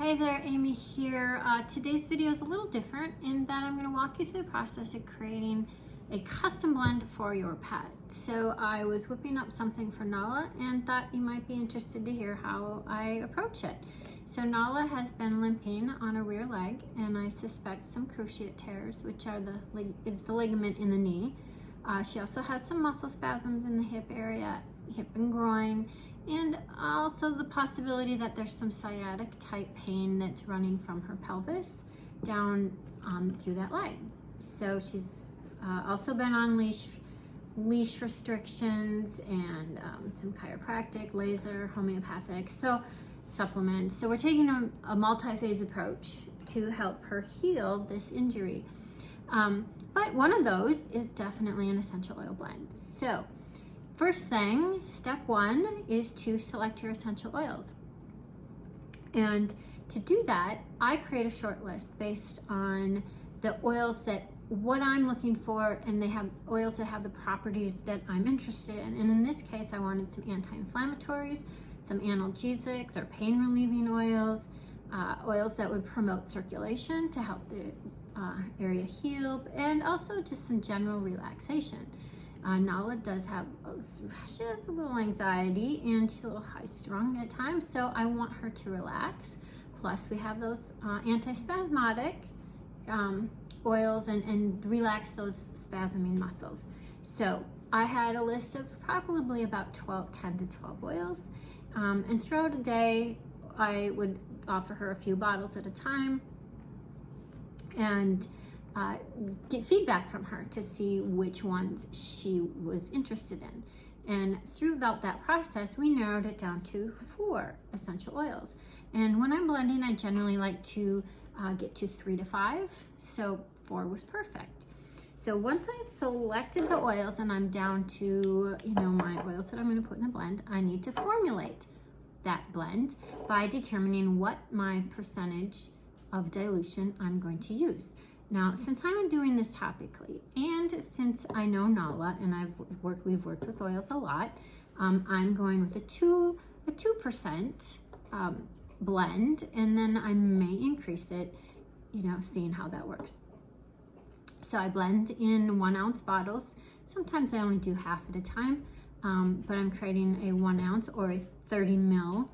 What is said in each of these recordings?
Hey there, Amy here. Today's video is a little different in that I'm going to walk you through the process of creating a custom blend for your pet. So I was whipping up something for Nala and thought you might be interested to hear how I approach it. So Nala has been limping on a rear leg and I suspect some cruciate tears, which are it's the ligament in the knee. She also has some muscle spasms in the hip area, hip and groin, and also the possibility that there's some sciatic type pain that's running from her pelvis down through that leg. So she's also been on leash restrictions and some chiropractic, laser, homeopathic, supplements. So we're taking a multi-phase approach to help her heal this injury. But one of those is definitely an essential oil blend. So first thing, step one, is to select your essential oils. And to do that, I create a short list based on the oils what I'm looking for, and they have oils that have the properties that I'm interested in. And in this case, I wanted some anti-inflammatories, some analgesics or pain relieving oils, oils that would promote circulation to help the area heal, and also just some general relaxation. Nala she has a little anxiety and she's a little high strung at times, so I want her to relax. Plus we have those antispasmodic oils and relax those spasming muscles. So I had a list of probably about 10 to 12 oils, and throughout a day I would offer her a few bottles at a time and get feedback from her to see which ones she was interested in. And throughout that process, we narrowed it down to 4 essential oils. And when I'm blending, I generally like to get to 3 to 5, so 4 was perfect. So once I've selected the oils and I'm down to my oils that I'm going to put in a blend, I need to formulate that blend by determining what my percentage of dilution I'm going to use. Now, since I'm doing this topically, and since I know Nala and we've worked with oils a lot, I'm going with a 2% blend, and then I may increase it, seeing how that works. So I blend in 1 ounce bottles. Sometimes I only do half at a time, but I'm creating a 1 ounce or a 30 ml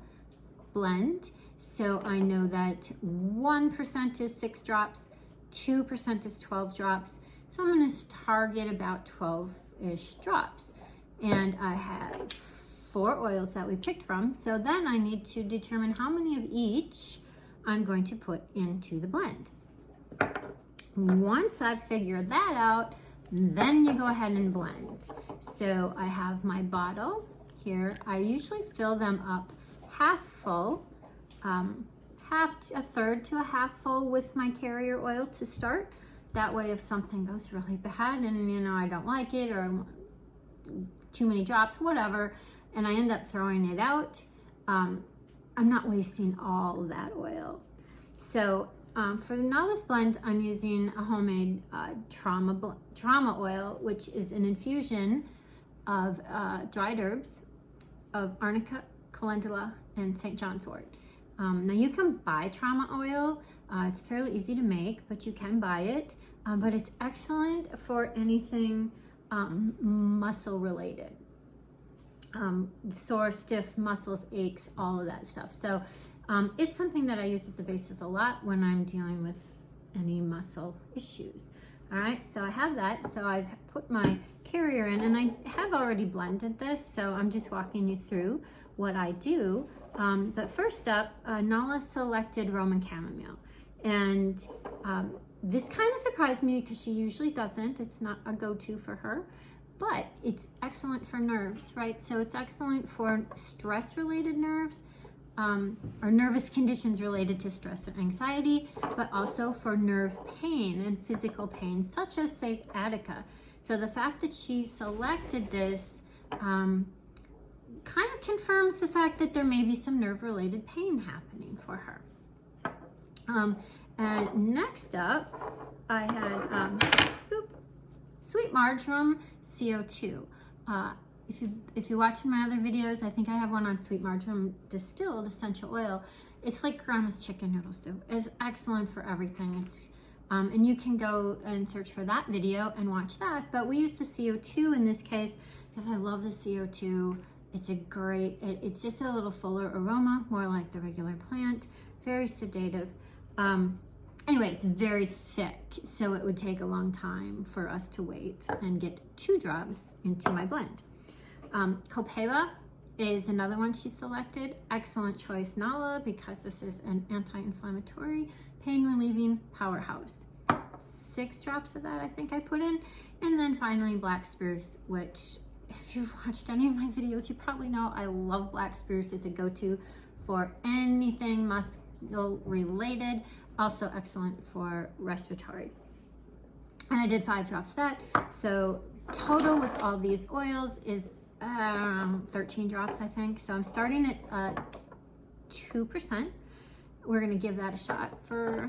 blend. So I know that 1% is 6 drops, 2% is 12 drops. So I'm going to target about 12-ish drops. And I have 4 oils that we picked from. So then I need to determine how many of each I'm going to put into the blend. Once I've figured that out, then you go ahead and blend. So I have my bottle here. I usually fill them up half full, a third to a half full with my carrier oil to start. That way, if something goes really bad and I don't like it or too many drops, whatever, and I end up throwing it out, I'm not wasting all of that oil. So for the Nala's blend, I'm using a homemade trauma oil, which is an infusion of dried herbs of arnica, calendula, and St. John's wort. Now you can buy trauma oil. It's fairly easy to make, but you can buy it. But it's excellent for anything muscle related. Sore, stiff muscles, aches, all of that stuff. So it's something that I use as a basis a lot when I'm dealing with any muscle issues. All right, so I have that. So I've put my carrier in and I have already blended this. So I'm just walking you through what I do. But first up, Nala selected Roman chamomile. And this kind of surprised me because she usually doesn't. It's not a go-to for her, but it's excellent for nerves, right? So it's excellent for stress-related nerves, or nervous conditions related to stress or anxiety, but also for nerve pain and physical pain, such as sciatica. So the fact that she selected this kind of confirms the fact that there may be some nerve-related pain happening for her. And next up, I had sweet marjoram CO2. If you watch my other videos, I think I have one on sweet marjoram distilled essential oil. It's like grandma's chicken noodle soup. It's excellent for everything. It's and you can go and search for that video and watch that. But we use the CO2 in this case because I love the CO2. It's a great, it's just a little fuller aroma, more like the regular plant, very sedative. Anyway, it's very thick, so it would take a long time for us to wait and get 2 drops into my blend. Copaiba is another one she selected. Excellent choice, Nala, because this is an anti-inflammatory, pain-relieving powerhouse. 6 drops of that I think I put in. And then finally black spruce, which if you've watched any of my videos, you probably know I love black spruce. It's a go-to for anything muscle related. Also excellent for respiratory. And I did 5 drops of that. So total with all these oils is 13 drops, I think. So I'm starting at 2%. We're gonna give that a shot for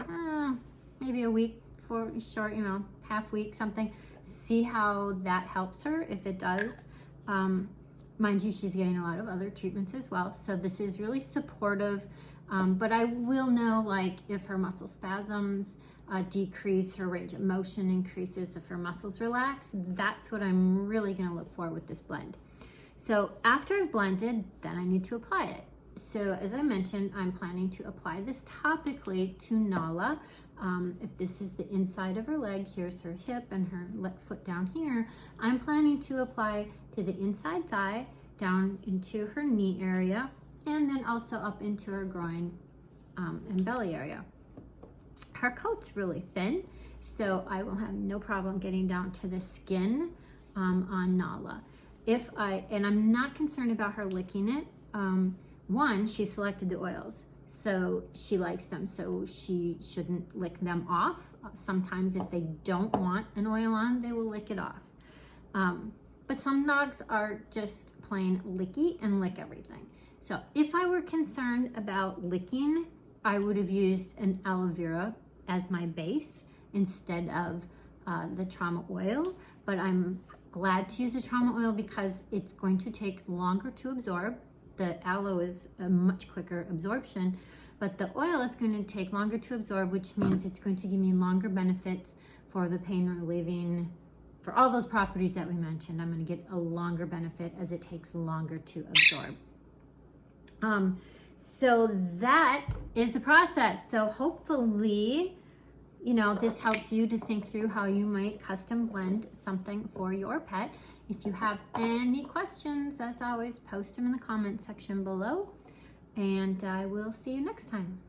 maybe a week, for short, you know, half week, something. See how that helps her, if it does. Mind you, she's getting a lot of other treatments as well. So this is really supportive. But I will know, like, if her muscle spasms decrease, her range of motion increases, if her muscles relax. That's what I'm really gonna look for with this blend. So after I've blended, then I need to apply it. So as I mentioned, I'm planning to apply this topically to Nala. If this is the inside of her leg, here's her hip and her foot down here. I'm planning to apply to the inside thigh, down into her knee area, and then also up into her groin and belly area. Her coat's really thin, so I will have no problem getting down to the skin on Nala. And I'm not concerned about her licking it. One, she selected the oils, so she likes them, so she shouldn't lick them off. Sometimes if they don't want an oil on, they will lick it off. But some dogs are just plain licky and lick everything. So if I were concerned about licking, I would have used an aloe vera as my base instead of the trauma oil. But I'm glad to use the trauma oil because it's going to take longer to absorb. The aloe is a much quicker absorption, but the oil is going to take longer to absorb, which means it's going to give me longer benefits for the pain relieving, for all those properties that we mentioned. I'm going to get a longer benefit as it takes longer to absorb. So that is the process. So hopefully, you know, this helps you to think through how you might custom blend something for your pet. If you have any questions, as always, post them in the comment section below, and I will see you next time.